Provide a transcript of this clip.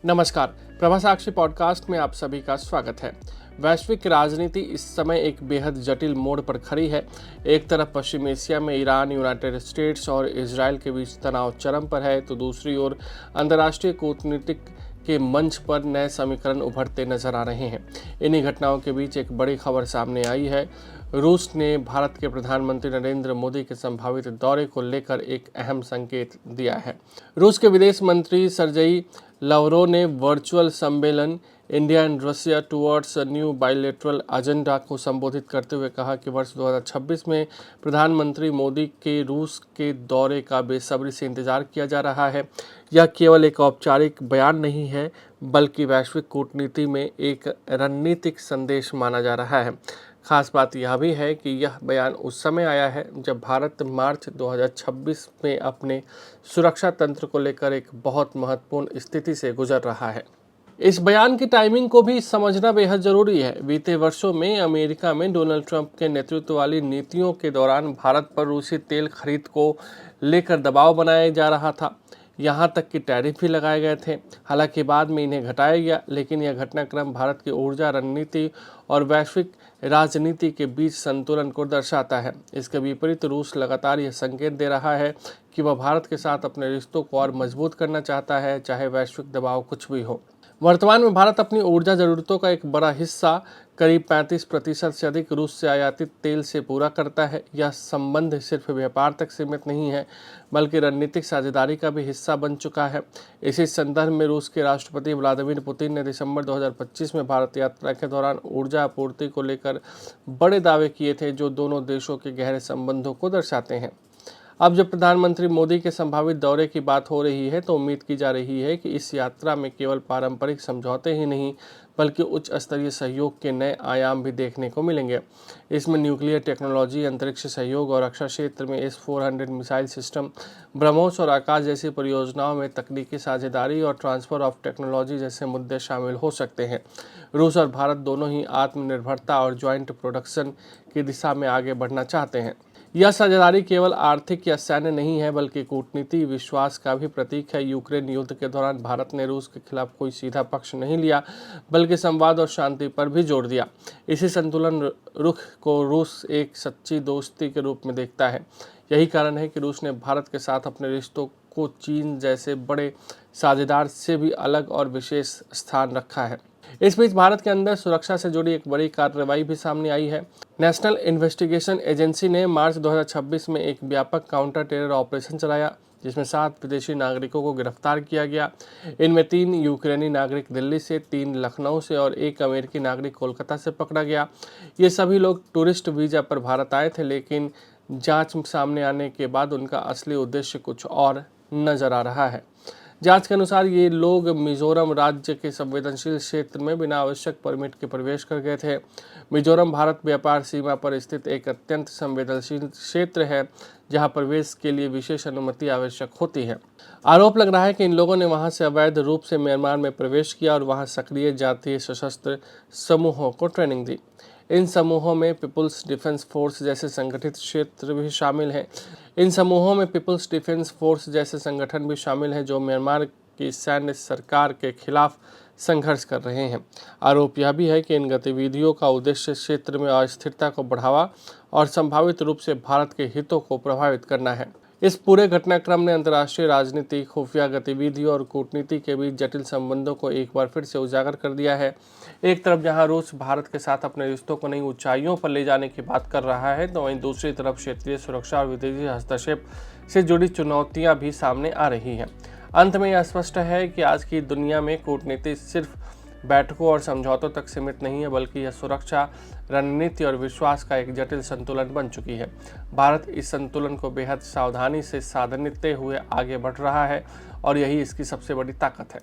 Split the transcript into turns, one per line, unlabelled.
नमस्कार, प्रभा साक्षी पॉडकास्ट में आप सभी का स्वागत है। वैश्विक राजनीति इस समय एक बेहद जटिल मोड़ पर खड़ी है। एक तरफ पश्चिम एशिया में ईरान, यूनाइटेड स्टेट्स और इजराइल के बीच तनाव चरम पर है, तो दूसरी ओर अंतर्राष्ट्रीय कूटनीतिक के मंच पर नए समीकरण उभरते नजर आ रहे हैं। इन्हीं घटनाओं के बीच एक बड़ी खबर सामने आई है। रूस ने भारत के प्रधानमंत्री नरेंद्र मोदी के संभावित दौरे को लेकर एक अहम संकेत दिया है। रूस के विदेश मंत्री सर्जेई लावरोव ने वर्चुअल सम्मेलन India and Russia towards a new bilateral agenda को संबोधित करते हुए कहा कि वर्ष 2026 में प्रधानमंत्री मोदी के रूस के दौरे का बेसब्री से इंतजार किया जा रहा है। यह केवल एक औपचारिक बयान नहीं है, बल्कि वैश्विक कूटनीति में एक रणनीतिक संदेश माना जा रहा है। खास बात यह भी है कि यह बयान उस समय आया है जब भारत मार्च 2026 में अपने सुरक्षा तंत्र को लेकर एक बहुत महत्वपूर्ण स्थिति से गुजर रहा है। इस बयान की टाइमिंग को भी समझना बेहद जरूरी है। बीते वर्षों में अमेरिका में डोनाल्ड ट्रंप के नेतृत्व वाली नीतियों के दौरान भारत पर रूसी तेल खरीद को लेकर दबाव बनाया जा रहा था। यहाँ तक कि टैरिफ भी लगाए गए थे। हालांकि बाद में इन्हें घटाया गया, लेकिन यह घटनाक्रम भारत की ऊर्जा रणनीति और वैश्विक राजनीति के बीच संतुलन को दर्शाता है। इसके विपरीत रूस लगातार यह संकेत दे रहा है कि वह भारत के साथ अपने रिश्तों को और मजबूत करना चाहता है, चाहे वैश्विक दबाव कुछ भी हो। वर्तमान में भारत अपनी ऊर्जा जरूरतों का एक बड़ा हिस्सा, करीब 35% से अधिक रूस से आयातित तेल से पूरा करता है। यह संबंध सिर्फ व्यापार तक सीमित नहीं है, बल्कि रणनीतिक साझेदारी का भी हिस्सा बन चुका है। इसी संदर्भ में रूस के राष्ट्रपति व्लादिमीर पुतिन ने दिसंबर 2025 में भारत यात्रा के दौरान ऊर्जा आपूर्ति को लेकर बड़े दावे किए थे, जो दोनों देशों के गहरे संबंधों को दर्शाते हैं। अब जब प्रधानमंत्री मोदी के संभावित दौरे की बात हो रही है, तो उम्मीद की जा रही है कि इस यात्रा में केवल पारंपरिक समझौते ही नहीं, बल्कि उच्च स्तरीय सहयोग के नए आयाम भी देखने को मिलेंगे। इसमें न्यूक्लियर टेक्नोलॉजी, अंतरिक्ष सहयोग और रक्षा क्षेत्र में S-400 मिसाइल सिस्टम, ब्रह्मोस और आकाश जैसी परियोजनाओं में तकनीकी साझेदारी और ट्रांसफर ऑफ टेक्नोलॉजी जैसे मुद्दे शामिल हो सकते हैं। रूस और भारत दोनों ही आत्मनिर्भरता और ज्वाइंट प्रोडक्शन की दिशा में आगे बढ़ना चाहते हैं। यह साझेदारी केवल आर्थिक या सैन्य नहीं है, बल्कि कूटनीति विश्वास का भी प्रतीक है। यूक्रेन युद्ध के दौरान भारत ने रूस के खिलाफ कोई सीधा पक्ष नहीं लिया, बल्कि संवाद और शांति पर भी जोर दिया। इसी संतुलन रुख को रूस एक सच्ची दोस्ती के रूप में देखता है। यही कारण है कि रूस ने भारत के साथ अपने रिश्तों को चीन जैसे बड़े साझेदार से भी अलग और विशेष स्थान रखा है। इस बीच भारत के अंदर सुरक्षा से जुड़ी एक बड़ी कार्रवाई भी सामने आई है। नेशनल इन्वेस्टिगेशन एजेंसी ने मार्च 2026 में एक व्यापक काउंटर टेरर ऑपरेशन चलाया, जिसमें 7 विदेशी नागरिकों को गिरफ्तार किया गया। इनमें 3 यूक्रेनी नागरिक दिल्ली से, 3 लखनऊ से और 1 अमेरिकी नागरिक कोलकाता से पकड़ा गया। ये सभी लोग टूरिस्ट वीजा पर भारत आए थे, लेकिन जांच सामने आने के बाद उनका असली उद्देश्य कुछ और नजर आ रहा है। जांच के अनुसार ये लोग मिजोरम राज्य के संवेदनशील क्षेत्र में बिना आवश्यक परमिट के प्रवेश कर गए थे। मिजोरम भारत व्यापार सीमा पर स्थित एक अत्यंत संवेदनशील क्षेत्र है, जहां प्रवेश के लिए विशेष अनुमति आवश्यक होती है। आरोप लग रहा है कि इन लोगों ने वहां से अवैध रूप से म्यांमार में प्रवेश किया और वहां सक्रिय जातीय सशस्त्र समूहों को ट्रेनिंग दी। इन समूहों में पीपुल्स डिफेंस फोर्स जैसे संगठित क्षेत्र भी शामिल हैं। इन समूहों में पीपुल्स डिफेंस फोर्स जैसे संगठन भी शामिल हैं, जो म्यांमार की सैन्य सरकार के खिलाफ संघर्ष कर रहे हैं। आरोप यह भी है कि इन गतिविधियों का उद्देश्य क्षेत्र में अस्थिरता को बढ़ावा और संभावित रूप से भारत के हितों को प्रभावित करना है। इस पूरे घटनाक्रम ने अंतर्राष्ट्रीय राजनीति, खुफिया गतिविधियों और कूटनीति के बीच जटिल संबंधों को एक बार फिर से उजागर कर दिया है। एक तरफ जहां रूस भारत के साथ अपने रिश्तों को नई ऊंचाइयों पर ले जाने की बात कर रहा है, तो वहीं दूसरी तरफ क्षेत्रीय सुरक्षा और विदेशी हस्तक्षेप से जुड़ी चुनौतियां भी सामने आ रही हैं। अंत में यह स्पष्ट है कि आज की दुनिया में कूटनीति सिर्फ बैठकों और समझौतों तक सीमित नहीं है, बल्कि यह सुरक्षा, रणनीति और विश्वास का एक जटिल संतुलन बन चुकी है। भारत इस संतुलन को बेहद सावधानी से साधते हुए आगे बढ़ रहा है, और यही इसकी सबसे बड़ी ताकत है।